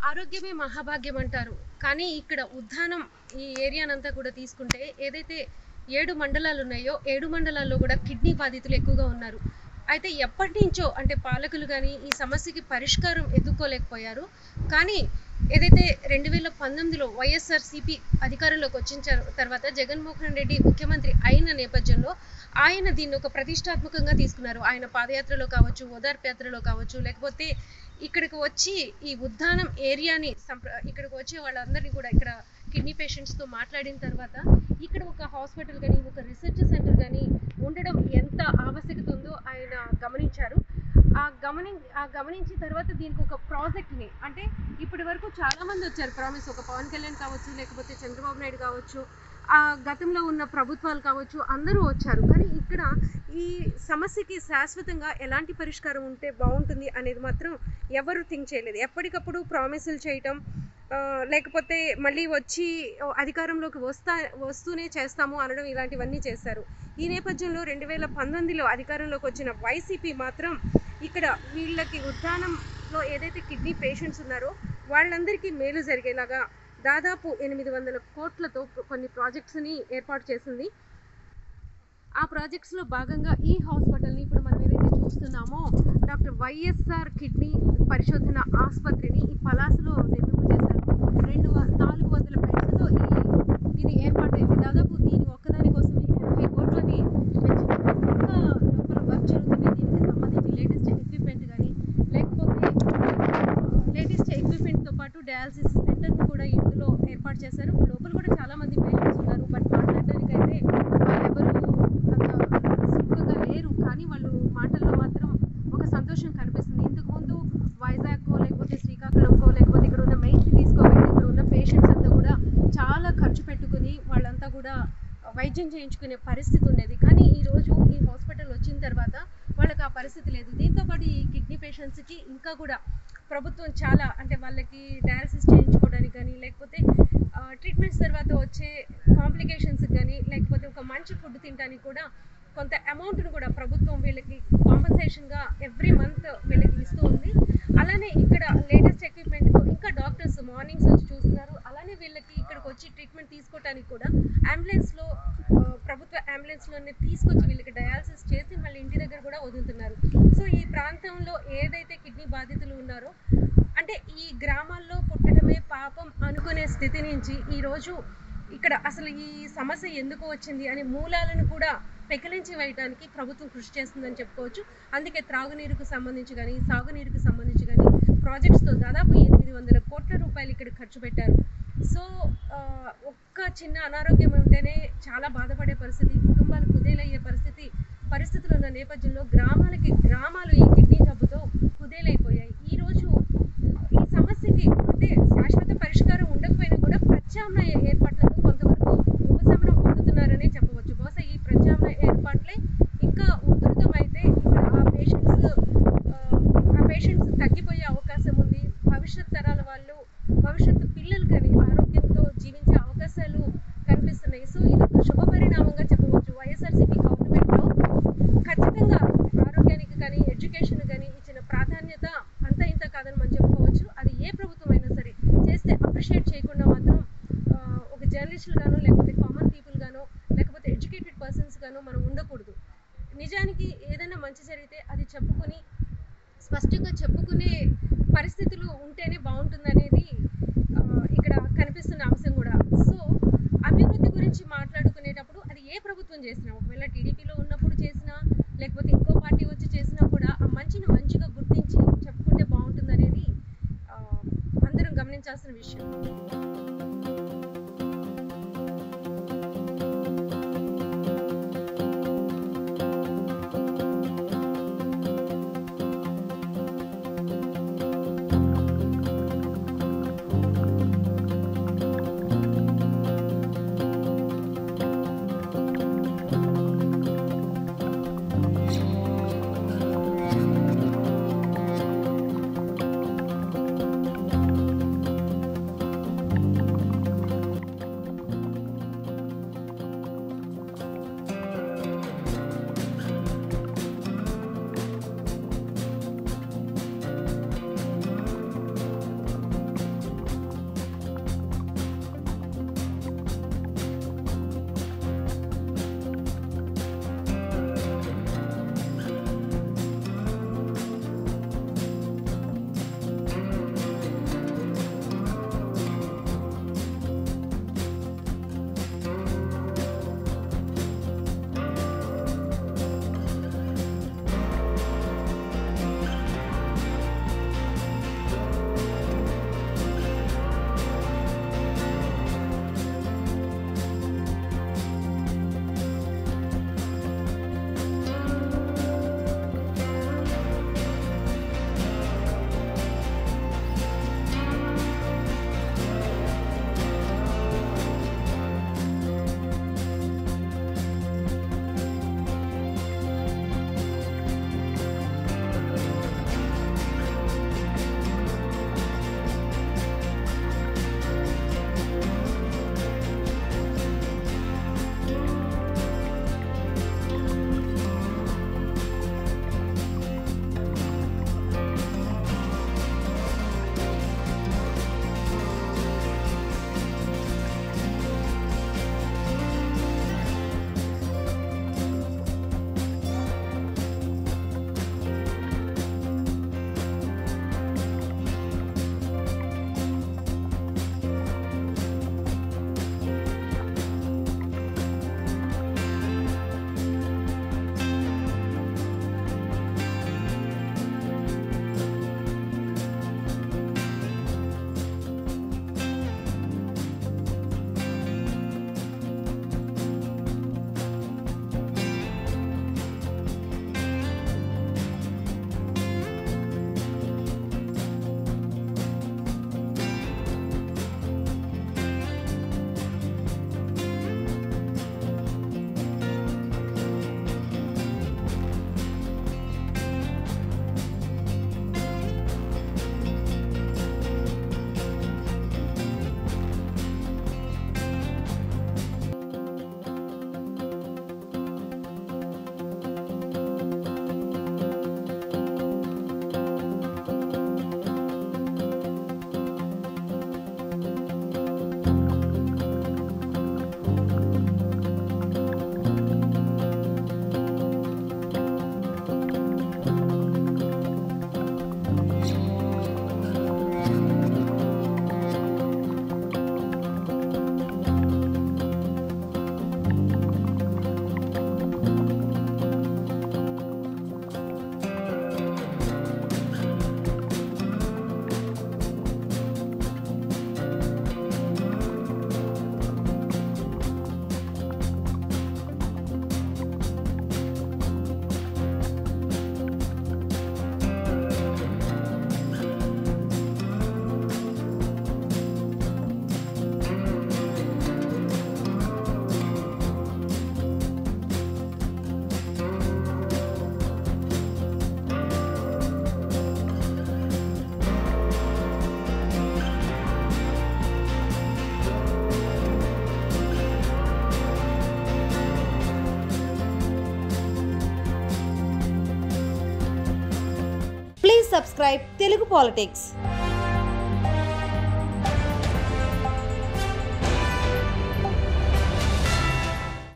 ఆరోగ్యమే మహాభాగ్యం అంటారు. కానీ ఇక్కడ ఉద్దానం ఈ ఏరియానంతా కూడా తీసుకుంటే ఏదైతే 7 మండలాలు ఉన్నాయో 7 మండలాల్లో కూడా కిడ్నీ బాధితులు ఎక్కువగా ఉన్నారు. అయితే ఎప్పటినుంచో అంటే పాలకులు గాని ఈ సమస్యకి పరిష్కారం ఎదుక్కోలేకపోయారు. కానీ ఏదైతే 2019లో వైఎస్ఆర్‌సీపీ అధికారంలోకి వచ్చిన తర్వాత జగన్మోహన్ రెడ్డి ముఖ్యమంత్రి అయిన నేపథ్యంలో ఆయన దీన్ని ఒక ప్రతిష్టాత్మకంగా తీసుకున్నారు. ఆయన పాదయాత్రలో కావచ్చు, ఓదార్పు యాత్రలో కావచ్చు, లేకపోతే ఇక్కడికి వచ్చి ఈ ఉద్దానం ఏరియాని ఇక్కడికి వచ్చే వాళ్ళందరినీ కూడా ఇక్కడ కిడ్నీ పేషెంట్స్తో మాట్లాడిన తర్వాత ఇక్కడ ఒక హాస్పిటల్ కానీ ఒక రీసెర్చ్ సెంటర్ కానీ ఉండడం ఎంత ఆవశ్యకత ఉందో ఆయన గమనించారు. గమనించిన తర్వాత దీనికి ఒక ప్రాజెక్ట్ని అంటే ఇప్పటి వరకు చాలా మంది వచ్చారు ప్రామిస్, ఒక పవన్ కళ్యాణ్ కావచ్చు, లేకపోతే చంద్రబాబు నాయుడు కావచ్చు, గతంలో ఉన్న ప్రభుత్వాలు కావచ్చు, అందరూ వచ్చారు. కానీ ఇక్కడ ఈ సమస్యకి శాశ్వతంగా ఎలాంటి పరిష్కారం ఉంటే బాగుంటుంది అనేది మాత్రం ఎవరు థింక్ చేయలేదు. ఎప్పటికప్పుడు ప్రామిసులు చేయటం, లేకపోతే మళ్ళీ వచ్చి అధికారంలోకి వస్తూనే చేస్తాము అనడం, ఇలాంటివన్నీ చేశారు. ఈ నేపథ్యంలో 2019లో అధికారంలోకి వచ్చిన వైసీపీ మాత్రం ఇక్కడ వీళ్ళకి ఉద్దానంలో ఏదైతే కిడ్నీ పేషెంట్స్ ఉన్నారో వాళ్ళందరికీ మేలు జరిగేలాగా దాదాపు 800 కోట్లతో కొన్ని ప్రాజెక్ట్స్ని ఏర్పాటు చేసింది. ఆ ప్రాజెక్ట్స్లో భాగంగా ఈ హాస్పిటల్ని ఇప్పుడు మనం ఏదైతే చూస్తున్నామో డాక్టర్ వైఎస్ఆర్ కిడ్నీ పరిశోధన ఆసుపత్రిని ఈ పలాసలో నిర్మింపజేశారు. 400 బెడ్స్తో ఇది ఏర్పాటైంది. దాదాపు దీని ఒక్కదానికోసమే 80 కోట్లని వెచ్చించారు. ఇంకా లోపల వర్క్ జరుగుతుంది. దీనికి సంబంధించి లేటెస్ట్ ఎక్విప్మెంట్ కానీ లేకపోతే లేటెస్ట్ ఎక్విప్మెంట్తో పాటు డయాలసిస్ సెంటర్ని కూడా ఇందులో ఏర్పాటు చేశారు. లోపల కూడా చాలామంది పేషెంట్స్ ఉన్నారు. బట్ మాట్లాడడానికైతే వాళ్ళెవరు అంత సుఖంగా లేరు. కానీ వాళ్ళు మాటల్లో మాత్రం ఒక సంతోషం కనిపిస్తుంది. ఇంతకుముందు వైజాగ్కో లేకపోతే శ్రీకాకుళంకో లేకపోతే ఇక్కడ ఉన్న మెయిన్ సిటీస్కో వెళ్ళి ఇక్కడ ఉన్న పేషెంట్స్ అంతా కూడా చాలా ఖర్చు పెట్టుకుని వాళ్ళంతా కూడా వైద్యం చేయించుకునే పరిస్థితి ఉండేది. కానీ ఈరోజు ఈ హాస్పిటల్ వచ్చిన తర్వాత వాళ్ళకి ఆ పరిస్థితి లేదు. దీంతోపాటు ఈ కిడ్నీ పేషెంట్స్కి ఇంకా కూడా ప్రభుత్వం చాలా అంటే వాళ్ళకి డయాలసిస్ చేయించుకోవడానికి కానీ లేకపోతే ట్రీట్మెంట్స్ తర్వాత వచ్చే కాంప్లికేషన్స్ కానీ లేకపోతే ఒక మంచి ఫుడ్ తినడానికి కూడా కొంత అమౌంట్ను కూడా ప్రభుత్వం వీళ్ళకి కాంపన్సేషన్గా ఎవ్రీ మంత్ వీళ్ళకి ఇస్తూ ఉంది. అలానే ఇక్కడ లేటెస్ట్ ఎక్విప్మెంట్తో ఇంకా డాక్టర్స్ మార్నింగ్స్ వచ్చి చూస్తున్నారు. అలానే వీళ్ళకి ఇక్కడికి వచ్చి ట్రీట్మెంట్ తీసుకోవడానికి కూడా అంబులెన్స్లో ప్రభుత్వ అంబులెన్స్లోనే తీసుకొచ్చి వీళ్ళకి డయాలసిస్ చేసి మళ్ళీ ఇంటి దగ్గర కూడా వదులుతున్నారు. సో ఈ ప్రాంతంలో ఏదైతే కిడ్నీ బాధితులు ఉన్నారో అంటే ఈ గ్రామాల్లో పుట్టడమే పాపం అనుకునే స్థితి నుంచి ఈరోజు ఇక్కడ అసలు ఈ సమస్య ఎందుకు వచ్చింది అనే మూలాలను కూడా పెకిలించి వేయడానికి ప్రభుత్వం కృషి చేస్తుందని చెప్పుకోవచ్చు. అందుకే త్రాగునీరుకు సంబంధించి కానీ సాగునీరుకు సంబంధించి కానీ ప్రాజెక్ట్స్తో దాదాపు 800 కోట్ల రూపాయలు ఇక్కడ ఖర్చు పెట్టారు. సో ఒక్క చిన్న అనారోగ్యం ఉంటేనే చాలా బాధపడే పరిస్థితి, కుటుంబాలు కుదేలయ్యే పరిస్థితులు ఉన్న నేపథ్యంలో గ్రామాలు ఈ కిడ్నీ జబ్బుతో కుదేలైపోయాయి. ఈరోజు ఈ సమస్యకి అంటే శాశ్వత పరిష్కారం ఉండకపోయినా కూడా ప్రత్యామ్నాయ ఏర్పాట్లతో కొంతవరకు ఉపశమనం పొందుతున్నారనే చెప్పవచ్చు. బహుశా ఈ ప్రత్యామ్నాయ ఏర్పాట్లే ఇంకా ఉధృతమైతే ఇక్కడ ఆ పేషెంట్స్ తగ్గిపోయే అవకాశం ఉంది. భవిష్యత్ తరాల వాళ్ళు భవిష్యత్తు పిల్లలు కానీ ఆరోగ్యంతో జీవించే అవకాశాలు కనిపిస్తున్నాయి. సో ఇది ఒక శుభ పరిణామంగా చెప్పవచ్చు. వైఎస్ఆర్సీపీ గవర్నమెంట్లో ఖచ్చితంగా ఆరోగ్యానికి కానీ ఎడ్యుకేషన్ కానీ ఇచ్చిన ప్రాధాన్యత అంత ఇంత కాదని మనం చెప్పుకోవచ్చు. అది ఏ ప్రభుత్వం అయినా సరే చేస్తే అప్రిషియేట్ చేయకుండా మాత్రం ఒక జర్నలిస్టులు గానో లేకపోతే కామన్ పీపుల్ గానో లేకపోతే ఎడ్యుకేటెడ్ పర్సన్స్ గానో మనం ఉండకూడదు. నిజానికి ఏదైనా మంచి జరిగితే అది స్పష్టంగా చెప్పుకునే పరిస్థితులు ఉంటేనే బాగుంటుందనేది ఇక్కడ కనిపిస్తున్న అంశం కూడా. సో అభివృద్ధి గురించి మాట్లాడుకునేటప్పుడు అది ఏ ప్రభుత్వం చేసినా, ఒకవేళ టీడీపీలో ఉన్నప్పుడు చేసినా లేకపోతే ఇంకో పార్టీ వచ్చి చేసినా కూడా ఆ మంచిని మంచిగా గుర్తించి చెప్పుకుంటే బాగుంటుందనేది అందరం గమనించాల్సిన విషయం. Subscribe Telugu politics.